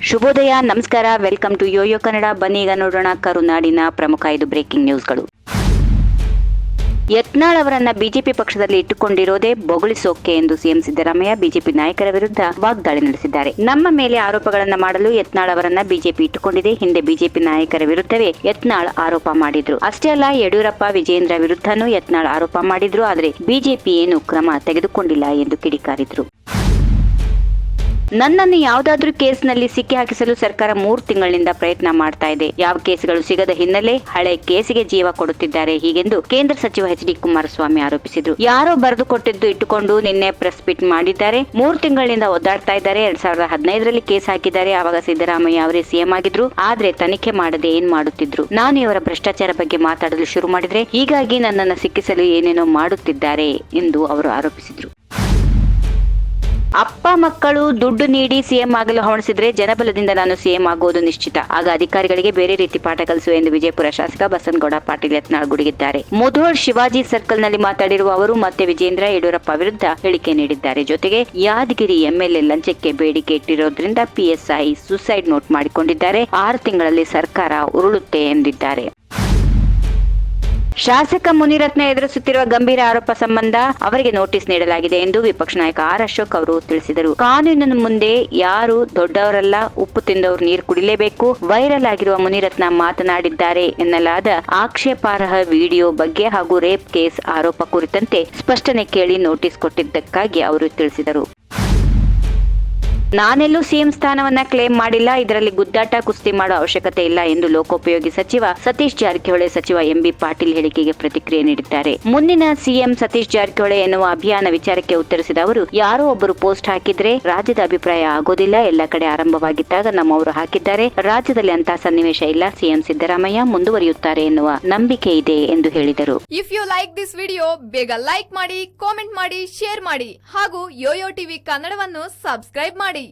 ಶುಭೋದಯ, ನಮಸ್ಕಾರ, welcome to Yoyo Kannada. ಬನ್ನಿ ಈಗ ನೋಡೋಣ ಕರುನಾಡಿನ ಪ್ರಮುಖ 5 ಬ್ರೇಕಿಂಗ್ ನ್ಯೂಸ್ಗಳು. ಯತ್ನಾಳ್ ಅವರನ್ನ ಬಿಜೆಪಿ ಪಕ್ಷದಲ್ಲಿ ಇಟ್ಟುಕೊಂಡಿರೋದೇ ಬೊಗಳಿಸೋಕೆ ಎಂದು ಸಿಎಂ ಸಿದ್ದರಾಮಯ್ಯ ಬಿಜೆಪಿ ನಾಯಕರ ವಿರುದ್ಧ ವಾಗ್ದಾಳಿ ನಡೆಸಿದ್ದಾರೆ. ನಮ್ಮ ಮೇಲೆ ಆರೋಪಗಳನ್ನ ಮಾಡಲು ಯತ್ನಾಳ್ ಅವರನ್ನ ಬಿಜೆಪಿ ಇಟ್ಟುಕೊಂಡಿದೆ. ಹಿಂದೆ ಬಿಜೆಪಿ ನಾಯಕರ ವಿರುದ್ಧವೇ ಯತ್ನಾಳ್ ಆರೋಪ ಮಾಡಿದ್ರು. ಅಷ್ಟೇ ಅಲ್ಲ, ಯಡಿಯೂರಪ್ಪ, ವಿಜಯೇಂದ್ರ ವಿರುದ್ಧನೂ ಯತ್ನಾಳ್ ಆರೋಪ ಮಾಡಿದ್ರು. ಆದರೆ ಬಿಜೆಪಿ ಏನು ಕ್ರಮ ತೆಗೆದುಕೊಂಡಿಲ್ಲ ಎಂದು ಕಿಡಿಕಾರಿದ್ರು. ನನ್ನನ್ನು ಯಾವುದಾದ್ರೂ ಕೇಸ್ನಲ್ಲಿ ಸಿಕ್ಕಿ ಹಾಕಿಸಲು ಸರ್ಕಾರ 3 ತಿಂಗಳಿನಿಂದ ಪ್ರಯತ್ನ ಮಾಡ್ತಾ ಇದೆ. ಯಾವ ಕೇಸುಗಳು ಸಿಗದ ಹಿನ್ನೆಲೆ ಹಳೆ ಕೇಸಿಗೆ ಜೀವ ಕೊಡುತ್ತಿದ್ದಾರೆ ಹೀಗೆಂದು ಕೇಂದ್ರ ಸಚಿವ ಎಚ್ ಡಿ ಕುಮಾರಸ್ವಾಮಿ ಆರೋಪಿಸಿದ್ರು. ಯಾರೋ ಬರೆದು ಕೊಟ್ಟಿದ್ದು ಇಟ್ಟುಕೊಂಡು ನಿನ್ನೆ ಪ್ರೆಸ್ ಮೀಟ್ ಮಾಡಿದ್ದಾರೆ. 3 ತಿಂಗಳಿಂದ ಒದ್ದಾಡ್ತಾ ಇದ್ದಾರೆ. 2015ರಲ್ಲಿ ಕೇಸ್ ಹಾಕಿದ್ದಾರೆ. ಆವಾಗ ಸಿದ್ದರಾಮಯ್ಯ ಅವರೇ ಸಿಎಂ ಆಗಿದ್ರು. ಆದ್ರೆ ತನಿಖೆ ಮಾಡದೆ ಏನ್ ಮಾಡುತ್ತಿದ್ರು? ನಾನು ಇವರ ಭ್ರಷ್ಟಾಚಾರ ಬಗ್ಗೆ ಮಾತಾಡಲು ಶುರು ಮಾಡಿದ್ರೆ ಹೀಗಾಗಿ ನನ್ನನ್ನು ಸಿಕ್ಕಿಸಲು ಏನೇನೋ ಮಾಡುತ್ತಿದ್ದಾರೆ ಎಂದು ಅವರು ಆರೋಪಿಸಿದ್ರು. ಅಪ್ಪ ಮಕ್ಕಳು ದುಡ್ಡು ನೀಡಿ ಸಿಎಂ ಆಗಲು ಹವಣಿಸಿದ್ರೆ ಜನಬಲದಿಂದ ನಾನು ಸಿಎಂ ಆಗುವುದು ನಿಶ್ಚಿತ. ಆಗ ಅಧಿಕಾರಿಗಳಿಗೆ ಬೇರೆ ರೀತಿ ಪಾಠ ಕಲಿಸುವೆ ಎಂದು ವಿಜಯಪುರ ಶಾಸಕ ಬಸನಗೌಡ ಪಾಟೀಲ್ ಯತ್ನಾಳ್ ಗುಡುಗಿದ್ದಾರೆ. ಮುಧೋಳ್ ಶಿವಾಜಿ ಸರ್ಕಲ್ ನಲ್ಲಿ ಮಾತಾಡಿರುವ ಅವರು ಮತ್ತೆ ವಿಜೇಂದ್ರ, ಯಡಿಯೂರಪ್ಪ ವಿರುದ್ಧ ಹೇಳಿಕೆ ನೀಡಿದ್ದಾರೆ. ಜೊತೆಗೆ ಯಾದಗಿರಿ ಎಂಎಲ್ಎ ಲಂಚಕ್ಕೆ ಬೇಡಿಕೆ ಇಟ್ಟಿರೋದ್ರಿಂದ ಪಿಎಸ್ಐ ಸುಸೈಡ್ ನೋಟ್ ಮಾಡಿಕೊಂಡಿದ್ದಾರೆ. 6 ತಿಂಗಳಲ್ಲಿ ಸರ್ಕಾರ ಉರುಳುತ್ತೆ ಎಂದಿದ್ದಾರೆ. ಶಾಸಕ ಮುನಿರತ್ನ ಎದುರಿಸುತ್ತಿರುವ ಗಂಭೀರ ಆರೋಪ ಸಂಬಂಧ ಅವರಿಗೆ ನೋಟಿಸ್ ನೀಡಲಾಗಿದೆ ಎಂದು ವಿಪಕ್ಷ ನಾಯಕ ಆರ್ ಅಶೋಕ್ ಅವರು ತಿಳಿಸಿದರು. ಕಾನೂನಿನ ಮುಂದೆ ಯಾರು ದೊಡ್ಡವರಲ್ಲ, ಉಪ್ಪು ತಿಂದವರು ನೀರು ಕುಡಿಲೇಬೇಕು. ವೈರಲ್ ಆಗಿರುವ ಮುನಿರತ್ನ ಮಾತನಾಡಿದ್ದಾರೆ ಎನ್ನಲಾದ ಆಕ್ಷೇಪಾರ್ಹ ವಿಡಿಯೋ ಬಗ್ಗೆ ಹಾಗೂ ರೇಪ್ ಕೇಸ್ ಆರೋಪ ಕುರಿತಂತೆ ಸ್ಪಷ್ಟನೆ ಕೇಳಿ ನೋಟಿಸ್ ಕೊಟ್ಟಿದ್ದಕ್ಕಾಗಿ ಅವರು ತಿಳಿಸಿದರು. ನಾನೆಲ್ಲೂ ಸಿಎಂ ಸ್ಥಾನವನ್ನ ಕ್ಲೇಮ್ ಮಾಡಿಲ್ಲ. ಇದರಲ್ಲಿ ಗುದ್ದಾಟ ಕುಸ್ತಿ ಮಾಡೋ ಅವಶ್ಯಕತೆ ಇಲ್ಲ ಎಂದು ಲೋಕೋಪಯೋಗಿ ಸಚಿವ ಸತೀಶ್ ಜಾರಕಿಹೊಳಿ ಸಚಿವ ಎಂಬಿ ಪಾಟೀಲ್ ಹೇಳಿಕೆಗೆ ಪ್ರತಿಕ್ರಿಯೆ ನೀಡಿದ್ದಾರೆ. ಮುಂದಿನ ಸಿಎಂ ಸತೀಶ್ ಜಾರಕಿಹೊಳಿ ಎನ್ನುವ ಅಭಿಯಾನ ವಿಚಾರಕ್ಕೆ ಉತ್ತರಿಸಿದ ಅವರು, ಯಾರೋ ಒಬ್ಬರು ಪೋಸ್ಟ್ ಹಾಕಿದ್ರೆ ರಾಜ್ಯದ ಅಭಿಪ್ರಾಯ ಆಗೋದಿಲ್ಲ. ಎಲ್ಲ ಕಡೆ ಆರಂಭವಾಗಿದ್ದಾಗ ನಮ್ಮವರು ಹಾಕಿದ್ದಾರೆ. ರಾಜ್ಯದಲ್ಲಿ ಅಂತ ಸನ್ನಿವೇಶ ಇಲ್ಲ. ಸಿಎಂ ಸಿದ್ದರಾಮಯ್ಯ ಮುಂದುವರಿಯುತ್ತಾರೆ ಎನ್ನುವ ನಂಬಿಕೆ ಇದೆ ಎಂದು ಹೇಳಿದರು. If you like this video, ಬೇಗ ಲೈಕ್ ಮಾಡಿ, ಕಾಮೆಂಟ್ ಮಾಡಿ, ಶೇರ್ ಮಾಡಿ ಹಾಗೂ ಯೋಯೋ ಟಿವಿ ಕನ್ನಡವನ್ನು ಸಬ್ಸ್ಕ್ರೈಬ್ ಮಾಡಿ.